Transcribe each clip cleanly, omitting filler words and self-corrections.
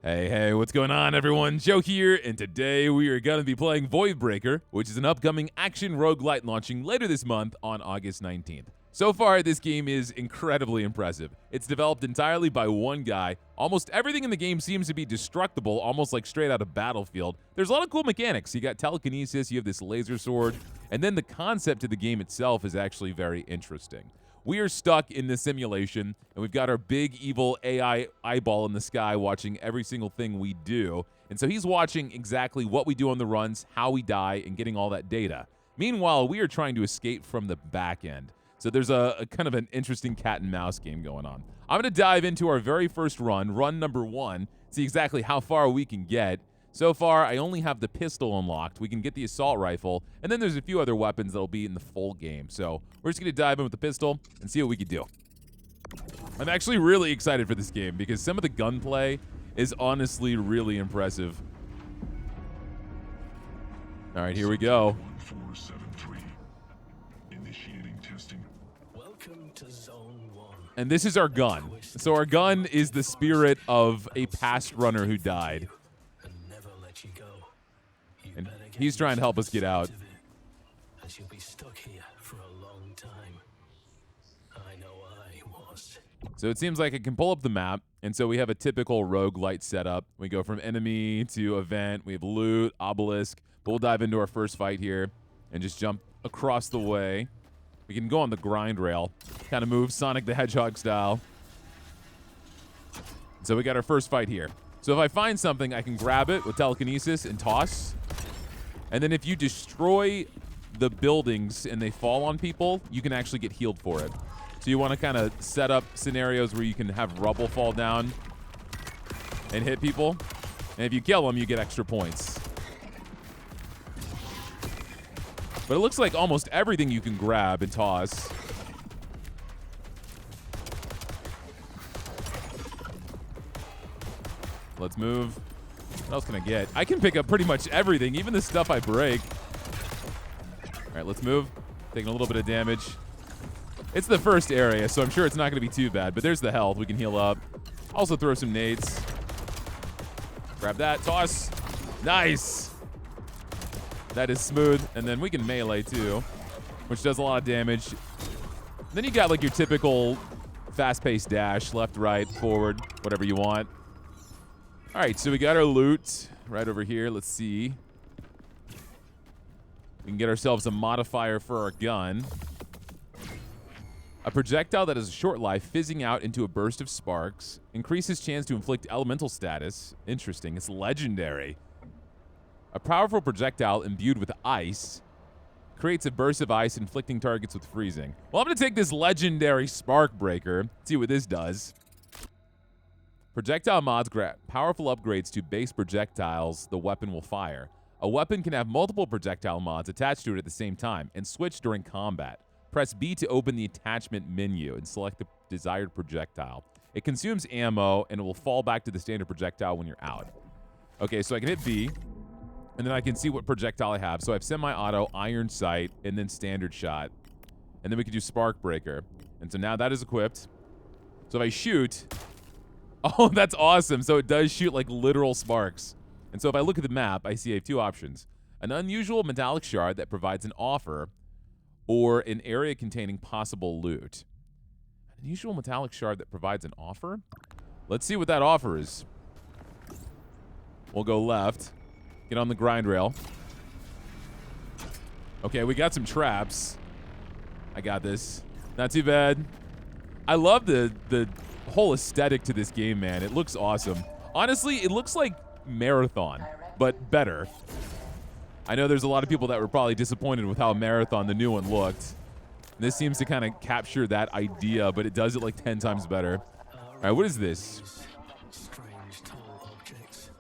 Hey, what's going on, everyone? Joe here, and today we are going to be playing Voidbreaker, which is an upcoming action roguelite launching later this month on August 19th. So far, this game is incredibly impressive. It's developed entirely by one guy. Almost everything in the game seems to be destructible, almost like straight out of Battlefield. There's a lot of cool mechanics. You got telekinesis, you have this laser sword, and then the concept of the game itself is actually very interesting. We are stuck in this simulation, and we've got our big evil AI eyeball in the sky watching every single thing we do. And so he's watching exactly what we do on the runs, how we die, and getting all that data. Meanwhile, we are trying to escape from the back end. So there's a kind of an interesting cat and mouse game going on. I'm going to dive into our very first run number 1, see exactly how far we can get. So far, I only have the pistol unlocked. We can get the assault rifle, and then there's a few other weapons that'll be in the full game. So we're just going to dive in with the pistol and see what we can do. I'm actually really excited for this game because some of the gunplay is honestly really impressive. All right, here we go. 1473. Initiating testing. Welcome to Zone 1. And this is our gun. So our gun is the spirit of a past runner who died. And he's trying to help us get out. As you'll be stuck here for a long time. I know I was. So it seems like I can pull up the map, and so we have a typical roguelite setup. We go from enemy to event. We have loot, obelisk, but we'll dive into our first fight here and just jump across the way. We can go on the grind rail, kind of move Sonic the Hedgehog style. So we got our first fight here. So if I find something, I can grab it with telekinesis and toss. And then if you destroy the buildings and they fall on people, you can actually get healed for it. So you want to kind of set up scenarios where you can have rubble fall down and hit people. And if you kill them, you get extra points. But it looks like almost everything you can grab and toss. Let's move. What else can I get? I can pick up pretty much everything, even the stuff I break. All right, let's move. Taking a little bit of damage. It's the first area, so I'm sure it's not going to be too bad, but there's the health. We can heal up. Also throw some nades. Grab that. Toss. Nice. That is smooth. And then we can melee, too, which does a lot of damage. Then you got, like, your typical fast-paced dash, left, right, forward, whatever you want. All right, so we got our loot right over here. Let's see. We can get ourselves a modifier for our gun. A projectile that has a short life, fizzing out into a burst of sparks. Increases chance to inflict elemental status. Interesting. It's legendary. A powerful projectile imbued with ice. Creates a burst of ice, inflicting targets with freezing. Well, I'm going to take this legendary spark breaker. See what this does. Projectile mods grant powerful upgrades to base projectiles the weapon will fire. A weapon can have multiple projectile mods attached to it at the same time and switch during combat. Press B to open the attachment menu and select the desired projectile. It consumes ammo and it will fall back to the standard projectile when you're out. Okay, so I can hit B, and then I can see what projectile I have. So I have semi-auto, iron sight, and then standard shot. And then we can do spark breaker. And so now that is equipped. So if I shoot... Oh, that's awesome. So it does shoot like literal sparks. And so if I look at the map, I see I have two options. An unusual metallic shard that provides an offer or an area containing possible loot. An unusual metallic shard that provides an offer? Let's see what that offer is. We'll go left. Get on the grind rail. Okay, we got some traps. I got this. Not too bad. I love the whole aesthetic to this game, man. It looks awesome. Honestly, it looks like Marathon, but better. I know there's a lot of people that were probably disappointed with how Marathon, the new one, looked. This seems to kind of capture that idea, but it does it like 10 times better. All right, what is this? Strange tall objects.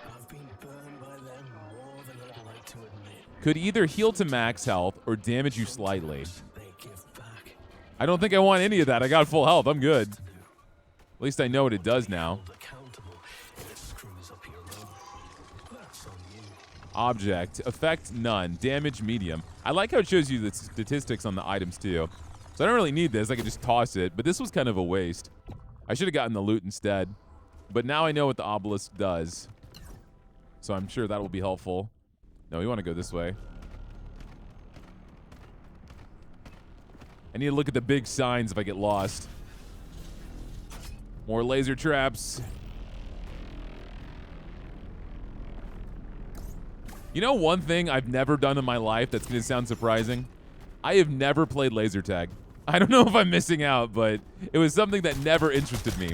I've been burned by them more than I'd like to admit. Could either heal to max health or damage you slightly. They give back. I don't think I want any of that. I got full health. I'm good. At least I know what it does now. Object. Effect none. Damage medium. I like how it shows you the statistics on the items too. So I don't really need this. I could just toss it. But this was kind of a waste. I should have gotten the loot instead. But now I know what the obelisk does. So I'm sure that will be helpful. No, we want to go this way. I need to look at the big signs if I get lost. More laser traps. You know one thing I've never done in my life that's going to sound surprising? I have never played laser tag. I don't know if I'm missing out, but it was something that never interested me.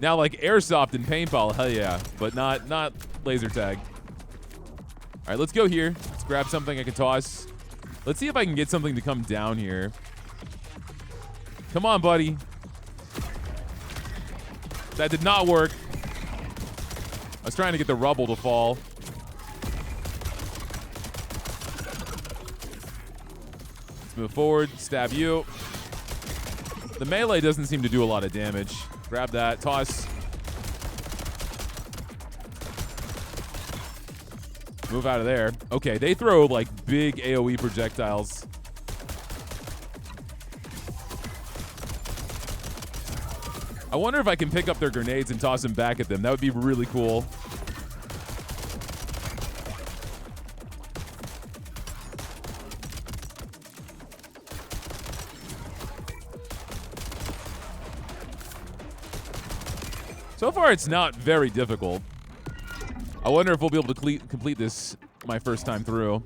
Now, like airsoft and paintball, hell yeah, but not laser tag. All right, let's go here. Let's grab something I can toss. Let's see if I can get something to come down here. Come on, buddy. That did not work. I was trying to get the rubble to fall. Let's move forward. Stab you. The melee doesn't seem to do a lot of damage. Grab that. Toss. Move out of there. Okay, they throw like big AoE projectiles. I wonder if I can pick up their grenades and toss them back at them. That would be really cool. So far, it's not very difficult. I wonder if we'll be able to complete this my first time through.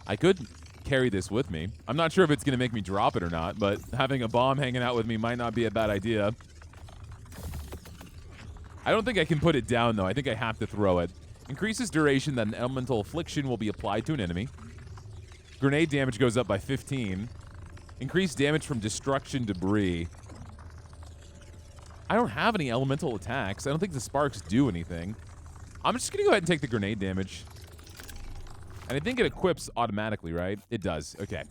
I could carry this with me. I'm not sure if it's going to make me drop it or not, but having a bomb hanging out with me might not be a bad idea. I don't think I can put it down, though. I think I have to throw it. Increases duration that an elemental affliction will be applied to an enemy. Grenade damage goes up by 15. Increased damage from destruction debris. I don't have any elemental attacks. I don't think the sparks do anything. I'm just going to go ahead and take the grenade damage. And I think it equips automatically, right? It does. Okay.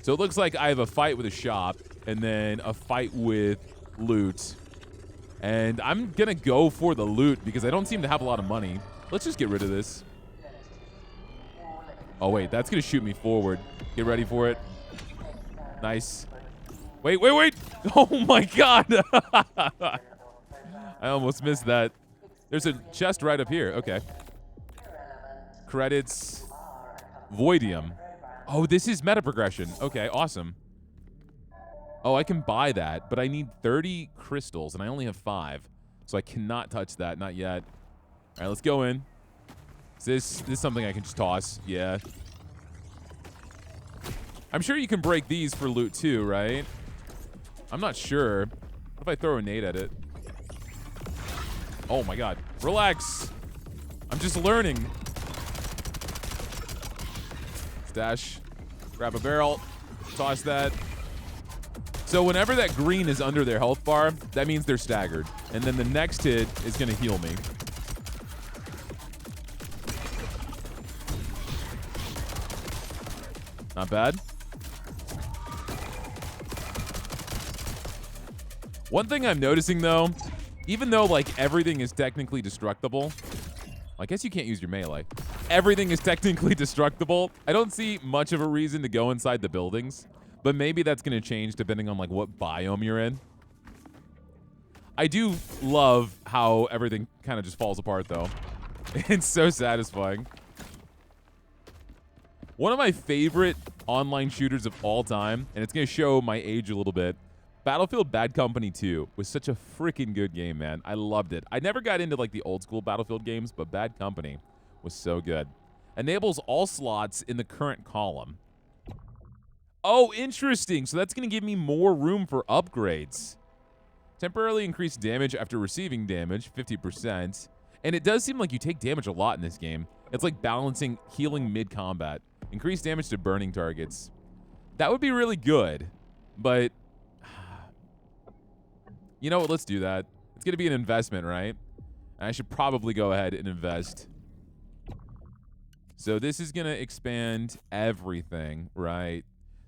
So it looks like I have a fight with a shop and then a fight with loot. And I'm going to go for the loot because I don't seem to have a lot of money. Let's just get rid of this. Oh, wait. That's going to shoot me forward. Get ready for it. Nice. Wait. Oh, my God. I almost missed that. There's a chest right up here. Okay. Credits. Voidium. Oh, this is meta progression. Okay, awesome. Oh, I can buy that, but I need 30 crystals, and I only have 5. So I cannot touch that. Not yet. All right, let's go in. Is this something I can just toss? Yeah. I'm sure you can break these for loot too, right? I'm not sure. What if I throw a nade at it? Oh my God. Relax. I'm just learning. Stash. Grab a barrel. Toss that. So whenever that green is under their health bar, that means they're staggered. And then the next hit is going to heal me. Not bad. One thing I'm noticing, though, even though, like, everything is technically destructible, I guess you can't use your melee. Everything is technically destructible. I don't see much of a reason to go inside the buildings, but maybe that's going to change depending on, like, what biome you're in. I do love how everything kind of just falls apart, though. It's so satisfying. One of my favorite online shooters of all time, and it's going to show my age a little bit, Battlefield Bad Company 2 was such a freaking good game, man. I loved it. I never got into, like, the old school Battlefield games, but Bad Company was so good. Enables all slots in the current column. Oh, interesting. So that's going to give me more room for upgrades. Temporarily increase damage after receiving damage, 50%. And it does seem like you take damage a lot in this game. It's like balancing healing mid-combat. Increase damage to burning targets. That would be really good, but you know what? Let's do that. It's going to be an investment, right? And I should probably go ahead and invest. So this is going to expand everything, right?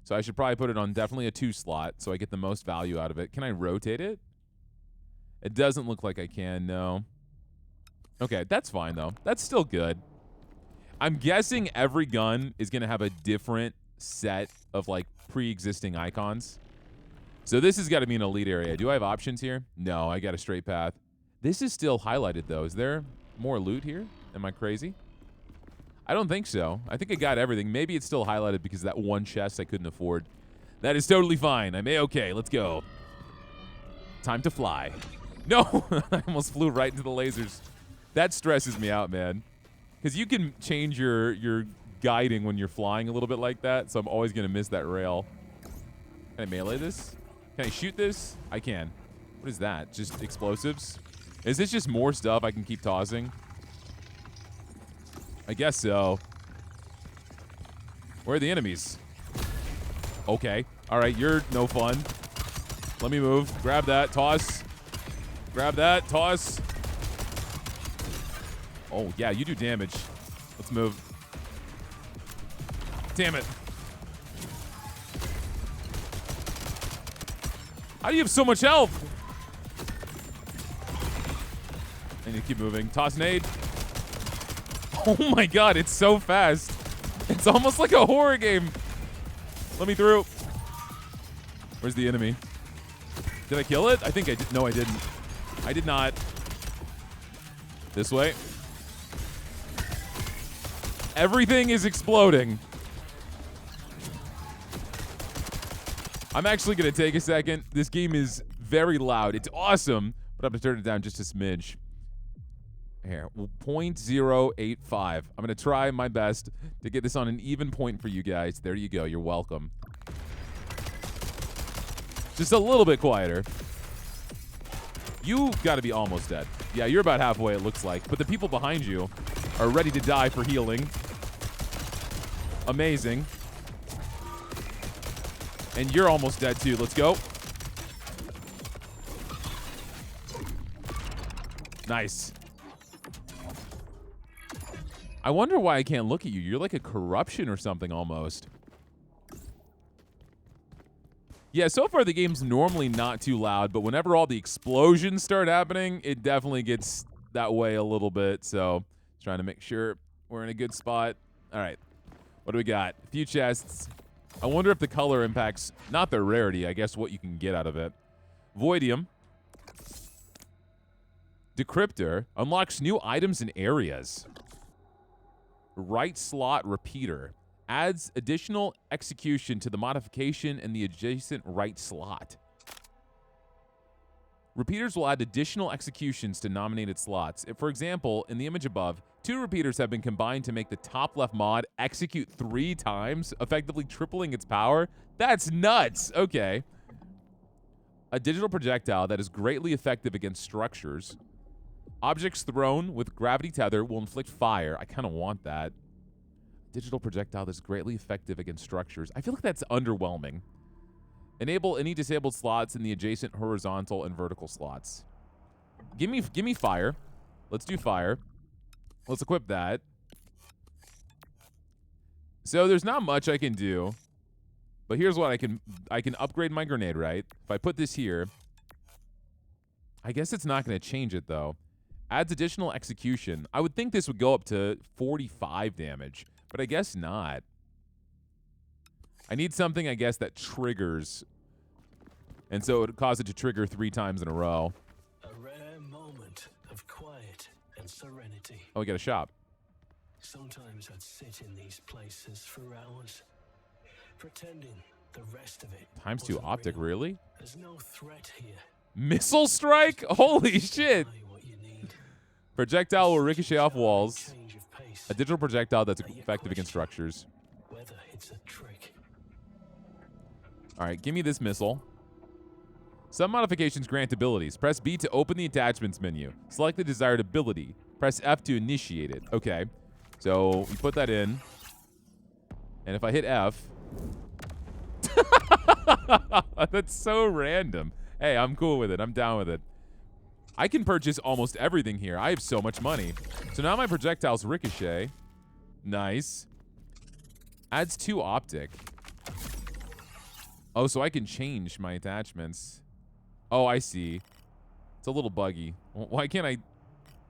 So I should probably put it on definitely a 2 slot so I get the most value out of it. Can I rotate it? It doesn't look like I can, no. Okay, that's fine, though. That's still good. I'm guessing every gun is going to have a different set of, like, pre-existing icons. So this has got to be an elite area. Do I have options here? No, I got a straight path. This is still highlighted, though. Is there more loot here? Am I crazy? I don't think so. I think I got everything. Maybe it's still highlighted because of that one chest I couldn't afford. That is totally fine. I'm A-okay. Let's go. Time to fly. No! I almost flew right into the lasers. That stresses me out, man. Because you can change your guiding when you're flying a little bit like that, so I'm always going to miss that rail. Can I melee this? Can I shoot this? I can. What is that? Just explosives? Is this just more stuff I can keep tossing? I guess so. Where are the enemies? Okay. All right, you're no fun. Let me move. Grab that. Toss. Grab that. Toss. Oh, yeah, you do damage. Let's move. Damn it. How do you have so much health? I need to keep moving. Toss nade. Oh my god, it's so fast. It's almost like a horror game. Let me through. Where's the enemy? Did I kill it? I think I did. No, I didn't. I did not. This way. Everything is exploding. I'm actually going to take a second. This game is very loud. It's awesome, but I'm going to turn it down just a smidge. Here, 0.085. I'm going to try my best to get this on an even point for you guys. There you go. You're welcome. Just a little bit quieter. You've got to be almost dead. Yeah, you're about halfway, it looks like. But the people behind you are ready to die for healing. Amazing. And you're almost dead, too. Let's go. Nice. I wonder why I can't look at you. You're like a corruption or something almost. Yeah, so far the game's normally not too loud, but whenever all the explosions start happening, it definitely gets that way a little bit. So, trying to make sure we're in a good spot. All right. What do we got? A few chests. I wonder if the color impacts, not the rarity, I guess what you can get out of it. Voidium. Decryptor unlocks new items and areas. Right slot repeater adds additional execution to the modification in the adjacent right slot. Repeaters will add additional executions to nominated slots. If, for example, in the image above, 2 repeaters have been combined to make the top left mod execute 3 times, effectively tripling its power. That's nuts. Okay. A digital projectile that is greatly effective against structures. Objects thrown with gravity tether will inflict fire. I kind of want that. Digital projectile that's greatly effective against structures. I feel like that's underwhelming. Enable any disabled slots in the adjacent horizontal and vertical slots. Give me fire. Let's do fire. Let's equip that. So there's not much I can do. But here's what I can upgrade my grenade, right? If I put this here, I guess it's not going to change it though. Adds additional execution. I would think this would go up to 45 damage, but I guess not. I need something, I guess, that triggers. And so it would cause it to trigger 3 times in a row. A rare moment of quiet and serenity. Oh, we got a shop. Sometimes I'd sit in these places for hours, pretending the rest of it ×2 wasn't optic, real. really? There's no threat here. Missile strike? Holy shit. Buy what you need. Projectile will ricochet off walls. Change of pace. A digital projectile that's Now you effective against question structures. Whether it's a trick. All right, give me this missile. Some modifications grant abilities. Press B to open the attachments menu. Select the desired ability. Press F to initiate it. Okay, so we put that in. And if I hit F... That's so random. Hey, I'm cool with it. I'm down with it. I can purchase almost everything here. I have so much money. So now my projectiles ricochet. Nice. Adds 2 optic. Oh, so I can change my attachments. Oh, I see. It's a little buggy. Why can't I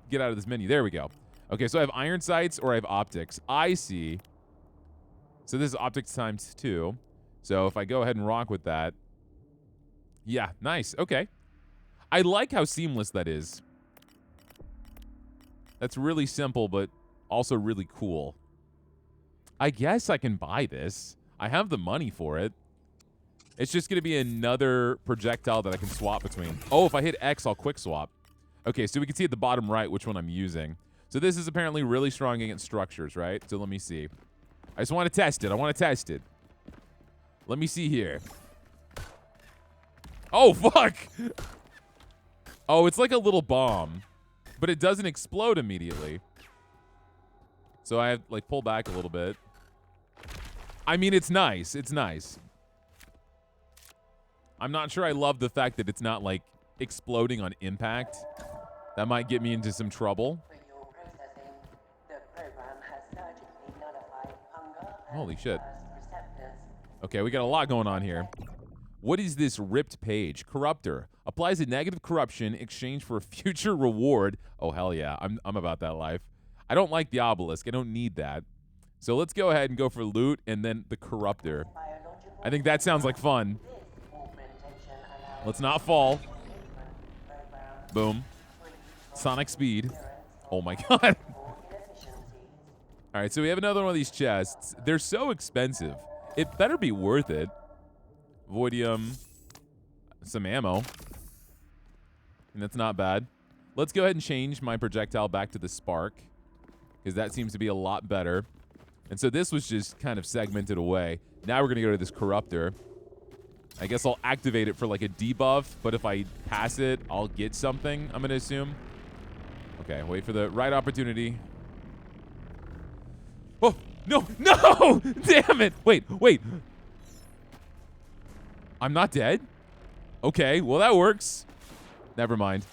get out of this menu? There we go. Okay, so I have iron sights or I have optics. I see. So this is optics ×2. So if I go ahead and rock with that, Yeah, nice. Okay. I like how seamless that is. That's really simple, but also really cool. I guess I can buy this. I have the money for it. It's just going to be another projectile that I can swap between. Oh, if I hit X, I'll quick swap. Okay, so we can see at the bottom right which one I'm using. So this is apparently really strong against structures, right? So let me see. I just want to test it. I want to test it. Let me see here. Oh, fuck! Oh, it's like a little bomb, but it doesn't explode immediately. So I have, like, pull back a little bit. I mean, it's nice. It's nice. I'm not sure I love the fact that it's not, like, exploding on impact. That might get me into some trouble. Holy shit. Okay, we got a lot going on here. What is this ripped page? Corruptor. Applies a negative corruption in exchange for a future reward. Oh, hell yeah. I'm about that life. I don't like the obelisk. I don't need that. So let's go ahead and go for loot and then the corruptor. I think that sounds like fun. Let's not fall. Boom. Sonic speed. Oh my god. All right, so we have another one of these chests. They're so expensive. It better be worth it. Voidium. Some ammo. And that's not bad. Let's go ahead and change my projectile back to the spark, because that seems to be a lot better. And so this was just kind of segmented away. Now we're going to go to this corruptor. I guess I'll activate it for like a debuff, but if I pass it, I'll get something, I'm going to assume. Okay, wait for the right opportunity. Oh, no, no! Damn it! Wait. I'm not dead? Okay, well that works. Never mind.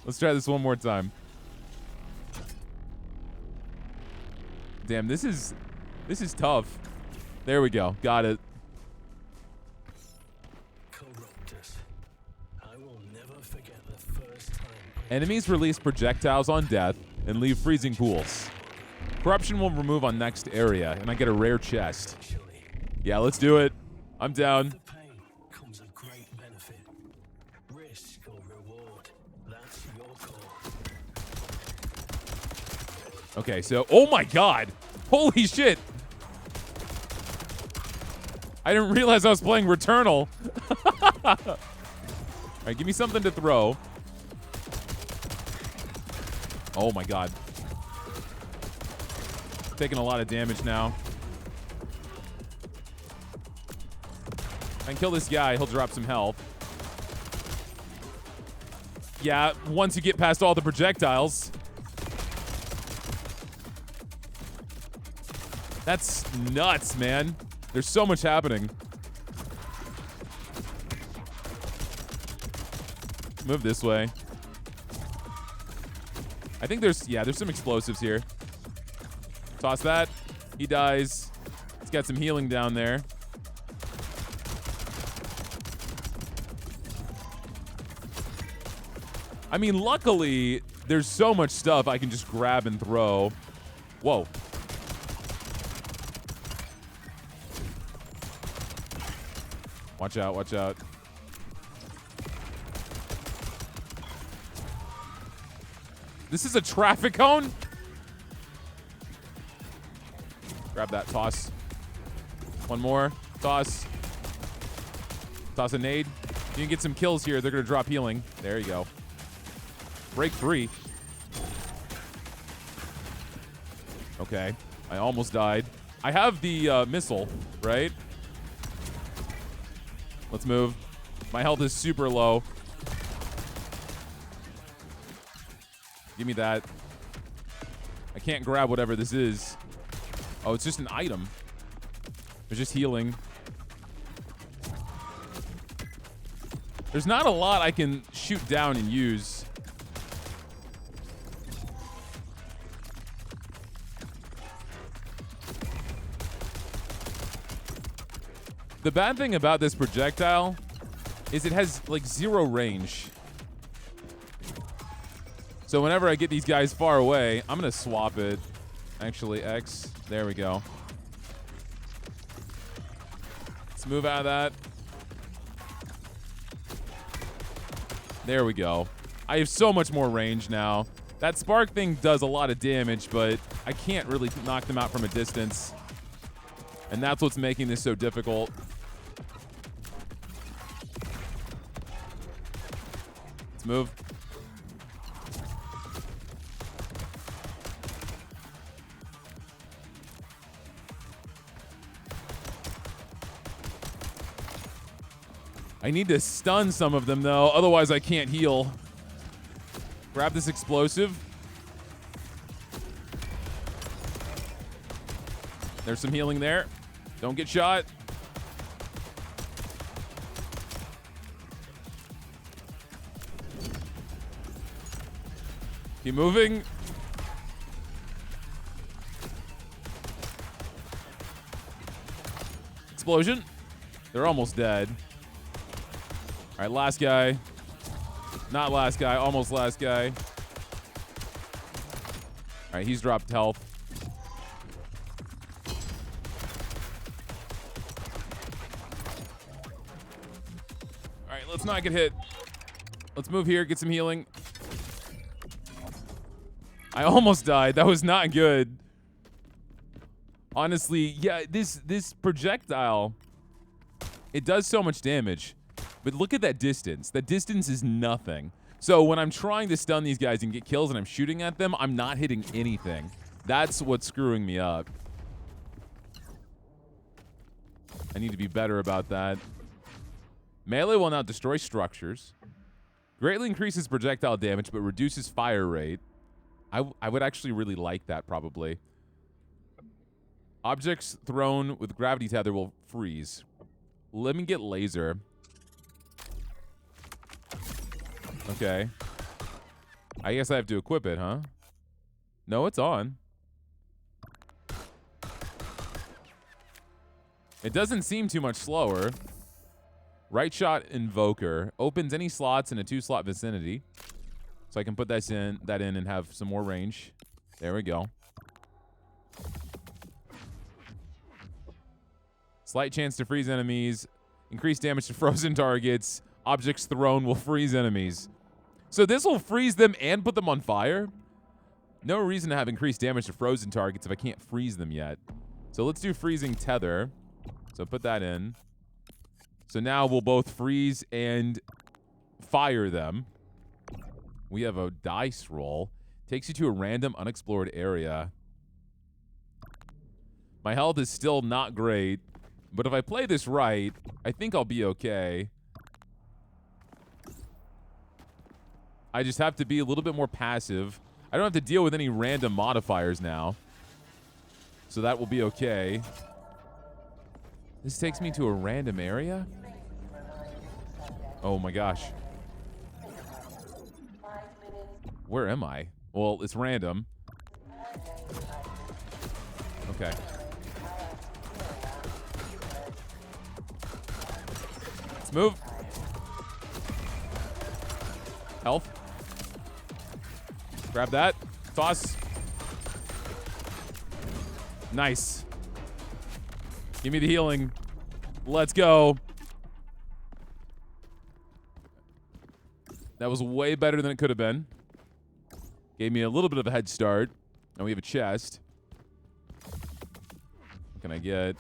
Let's try this one more time. Damn, this is tough. There we go. Got it. I will never forget the first time. Enemies release projectiles on death and leave freezing pools. Corruption will remove on next area, and I get a rare chest. Yeah, let's do it. I'm down. The pain comes a great benefit. Risk or reward. That's your call. Okay, so, oh my god. Holy shit. I didn't realize I was playing Returnal. All right, give me something to throw. Oh my god. Taking a lot of damage now. I can kill this guy, he'll drop some health. Yeah, once you get past all the projectiles. That's nuts, man. There's so much happening. Move this way. I think there's some explosives here. Toss that. He dies. He's got some healing down there. I mean, luckily, there's so much stuff I can just grab and throw. Whoa. Watch out, watch out. This is a traffic cone? Grab that, toss. One more, toss. Toss a nade. You can get some kills here. They're gonna drop healing. There you go. Break free. Okay, I almost died. I have the missile, right? Let's move. My health is super low. Give me that. I can't grab whatever this is. Oh, it's just an item. It's just healing. There's not a lot I can shoot down and use. The bad thing about this projectile is it has like 0 range. So whenever I get these guys far away, I'm gonna swap it. Actually, X. There we go. Let's move out of that. There we go. I have so much more range now. That spark thing does a lot of damage, but I can't really knock them out from a distance. And that's what's making this so difficult. Let's move. I need to stun some of them, though. Otherwise, I can't heal. Grab this explosive. There's some healing there. Don't get shot. Keep moving. Explosion. They're almost dead. All right, last guy. Not last guy, almost last guy. All right, he's dropped health. All right, let's not get hit. Let's move here, get some healing. I almost died. That was not good. Honestly, yeah, this projectile, it does so much damage. But look at that distance. That distance is nothing. So when I'm trying to stun these guys and get kills and I'm shooting at them, I'm not hitting anything. That's what's screwing me up. I need to be better about that. Melee will now destroy structures. Greatly increases projectile damage, but reduces fire rate. I would actually really like that, probably. Objects thrown with gravity tether will freeze. Let me get laser. Okay. I guess I have to equip it, huh? No, it's on. It doesn't seem too much slower. Right shot invoker opens any slots in a 2-slot vicinity. So I can put that in and have some more range. There we go. Slight chance to freeze enemies. Increased damage to frozen targets. Objects thrown will freeze enemies. So this will freeze them and put them on fire? No reason to have increased damage to frozen targets if I can't freeze them yet. So let's do freezing tether. So put that in. So now we'll both freeze and fire them. We have a dice roll. Takes you to a random unexplored area. My health is still not great, but if I play this right, I think I'll be okay. I just have to be a little bit more passive. I don't have to deal with any random modifiers now. So that will be okay. This takes me to a random area? Oh my gosh. Where am I? Well, it's random. Okay. Let's move. Health. Grab that. Toss. Nice. Give me the healing. Let's go. That was way better than it could have been. Gave me a little bit of a head start. Now we have a chest. What can I get?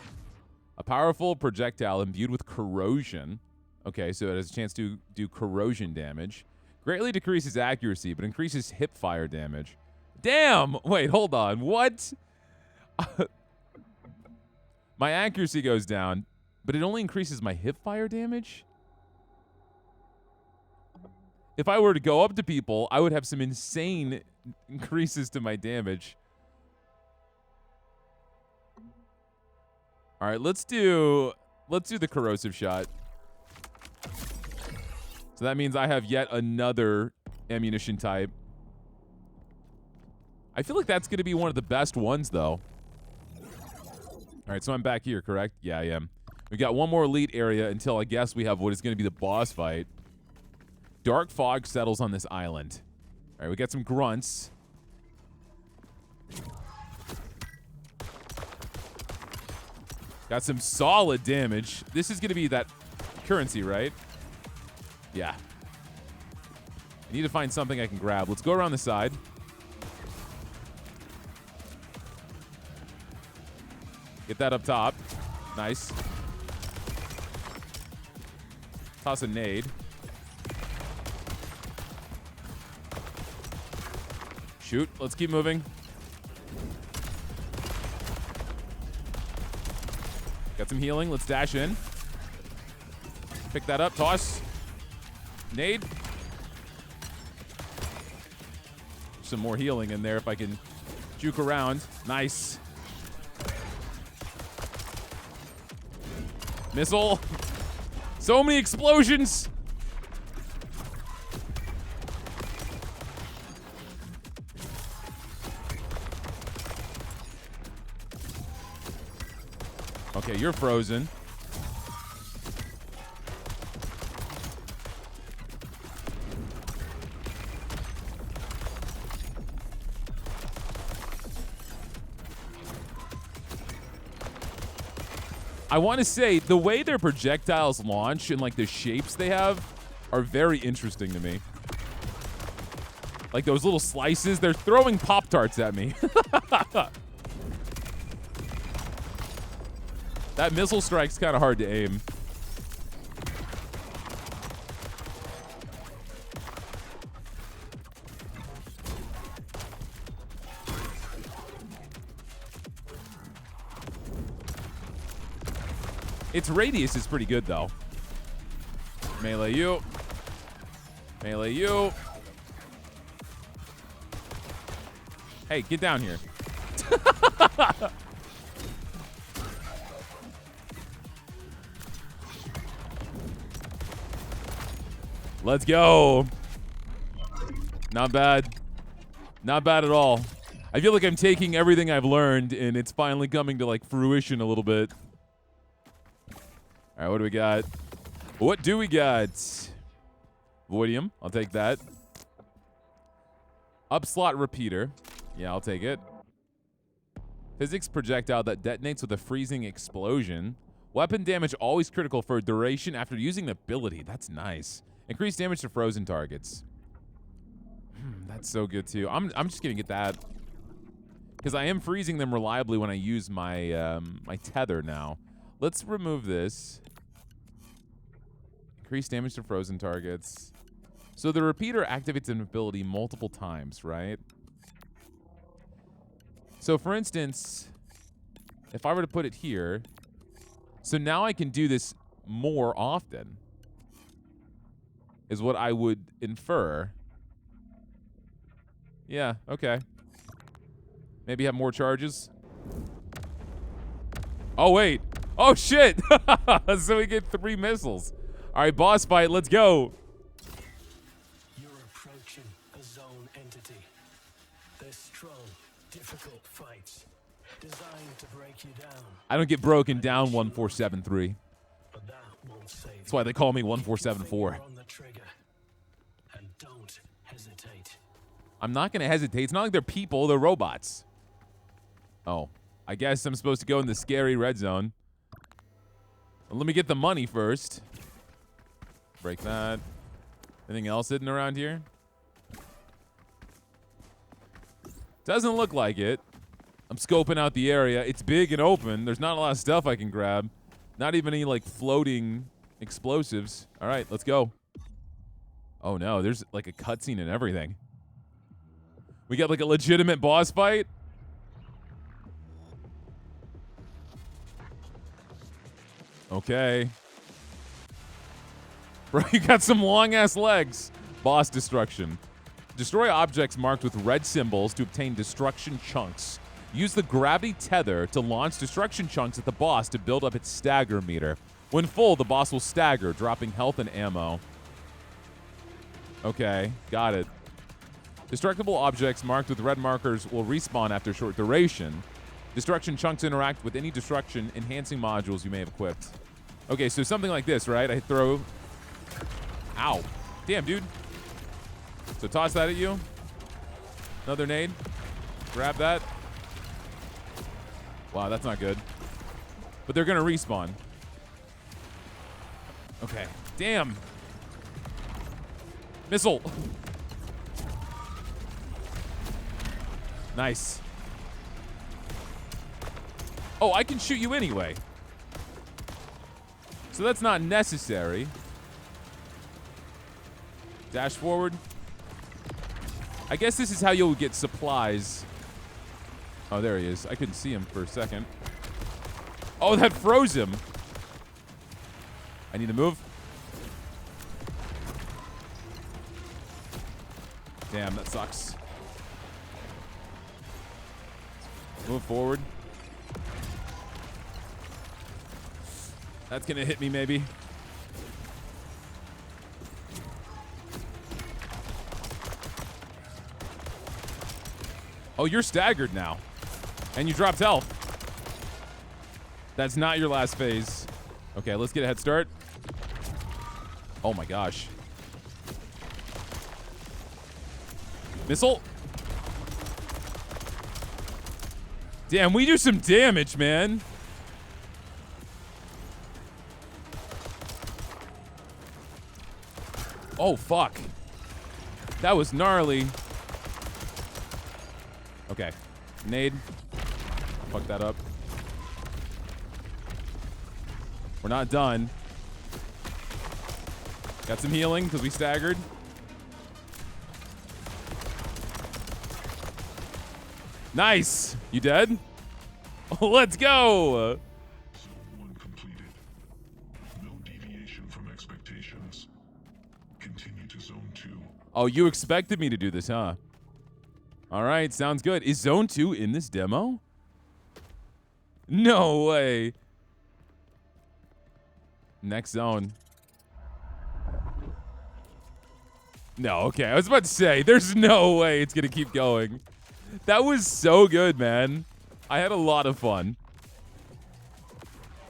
A powerful projectile imbued with corrosion. Okay, so it has a chance to do corrosion damage. Greatly decreases accuracy, but increases hip fire damage. Damn! Wait, hold on. What? My accuracy goes down, but it only increases my hip fire damage? If I were to go up to people, I would have some insane increases to my damage. All right, let's do the corrosive shot. So that means I have yet another ammunition type. I feel like that's going to be one of the best ones, though. All right, so I'm back here, correct? Yeah, I am. We've got one more elite area until I guess we have what is going to be the boss fight. Dark fog settles on this island. All right, we got some grunts. Got some solid damage. This is going to be that currency, right? Yeah. I need to find something I can grab. Let's go around the side. Get that up top. Nice. Toss a nade. Shoot. Let's keep moving. Got some healing. Let's dash in. Pick that up. Toss. Nade. Some more healing in there if I can juke around. Nice. Missile. So many explosions. Okay, you're frozen. I want to say the way their projectiles launch and like the shapes they have are very interesting to me. Like those little slices, they're throwing Pop-Tarts at me. That missile strike's kind of hard to aim. Its radius is pretty good, though. Melee you. Melee you. Hey, get down here. Let's go. Not bad. Not bad at all. I feel like I'm taking everything I've learned, and it's finally coming to, like, fruition a little bit. All right, what do we got? What do we got? Voidium. I'll take that. Upslot repeater. Yeah, I'll take it. Physics projectile that detonates with a freezing explosion. Weapon damage always critical for a duration after using the ability. That's nice. Increased damage to frozen targets. That's so good too. I'm just gonna get that because I am freezing them reliably when I use my my tether now. Let's remove this. Increased damage to frozen targets. So the repeater activates an ability multiple times, right? So for instance, if I were to put it here, so now I can do this more often, is what I would infer. Yeah, okay. Maybe have more charges. Oh, wait. Oh, shit. So we get 3 missiles. All right, boss fight. Let's go. You're approaching a zone entity. They're strong, difficult fights, designed to break you down. I don't get broken down 1473. But that won't save That's why they call me 1474. on the trigger. And don't hesitate. I'm not going to hesitate. It's not like they're people. They're robots. Oh, I guess I'm supposed to go in the scary red zone. Well, let me get the money first. Break that. Anything else hidden around here? Doesn't look like it. I'm scoping out the area. It's big and open. There's not a lot of stuff I can grab. Not even any, like, floating explosives. All right, let's go. Oh, no. There's, like, a cutscene and everything. We got, like, a legitimate boss fight? Okay. Bro, you got some long-ass legs. Boss destruction. Destroy objects marked with red symbols to obtain destruction chunks. Use the gravity tether to launch destruction chunks at the boss to build up its stagger meter. When full, the boss will stagger, dropping health and ammo. Okay, got it. Destructible objects marked with red markers will respawn after a short duration. Destruction chunks interact with any destruction enhancing modules you may have equipped. Okay, so something like this, right? I throw... Ow. Damn, dude. So toss that at you. Another nade. Grab that. Wow, that's not good. but they're going to respawn. Okay. Damn. Missile. Nice. Oh, I can shoot you anyway. So that's not necessary. Dash forward. I guess this is how you'll get supplies. Oh, there he is. I couldn't see him for a second. Oh, that froze him. I need to move. Damn, that sucks. Move forward. That's gonna hit me, maybe. Oh, you're staggered now. And you dropped health. That's not your last phase. Okay, let's get a head start. Oh my gosh. Missile. Damn, we do some damage, man. Oh, fuck. That was gnarly. Okay. Nade. Fuck that up. We're not done. Got some healing because we staggered. Nice. You dead? Let's go. Zone 1 completed. No deviation from expectations. Continue to Zone 2. Oh, you expected me to do this, huh? All right, sounds good. Is Zone 2 in this demo? No way. Next zone. No, okay. I was about to say, there's no way it's going to keep going. That was so good, man. I had a lot of fun.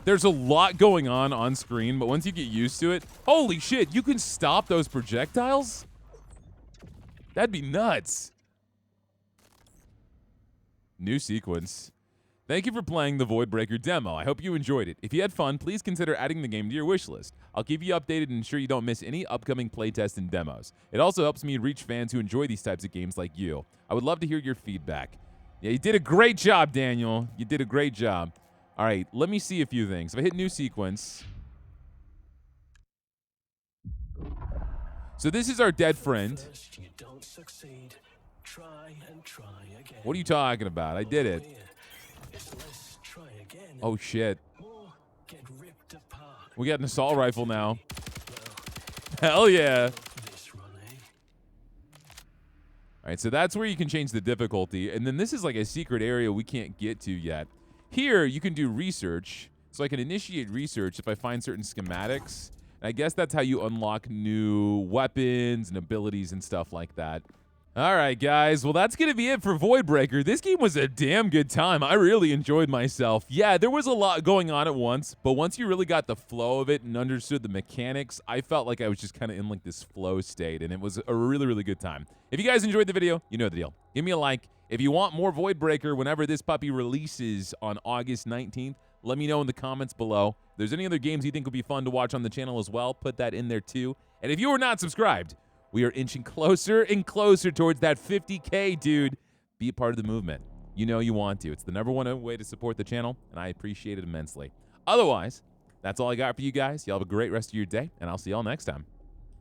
There's a lot going on screen, but once you get used to it, holy shit, you can stop those projectiles? That'd be nuts. New sequence. Thank you for playing the Voidbreaker demo. I hope you enjoyed it. If you had fun, please consider adding the game to your wish list. I'll keep you updated and ensure you don't miss any upcoming playtests and demos. It also helps me reach fans who enjoy these types of games like you. I would love to hear your feedback. Yeah, you did a great job, Daniel. You did a great job. All right, let me see a few things. If I hit new sequence. So this is our dead friend. First you don't succeed. Try and try again. What are you talking about? I did it. It's less, try again. Oh, shit. More, get ripped apart. We got an assault rifle now. Well, Hell yeah. this run, eh? All right, so that's where you can change the difficulty. And then this is like a secret area we can't get to yet. Here, you can do research. So I can initiate research if I find certain schematics. And I guess that's how you unlock new weapons and abilities and stuff like that. All right, guys. Well, that's going to be it for Voidbreaker. This game was a damn good time. I really enjoyed myself. Yeah, there was a lot going on at once, but once you really got the flow of it and understood the mechanics, I felt like I was just kind of in like this flow state, and it was a really, really good time. If you guys enjoyed the video, you know the deal. Give me a like. If you want more Voidbreaker whenever this puppy releases on August 19th, let me know in the comments below. If there's any other games you think would be fun to watch on the channel as well, put that in there too. And if you are not subscribed, we are inching closer and closer towards that 50K, dude. Be a part of the movement. You know you want to. It's the #1 way to support the channel, and I appreciate it immensely. Otherwise, that's all I got for you guys. Y'all have a great rest of your day, and I'll see y'all next time.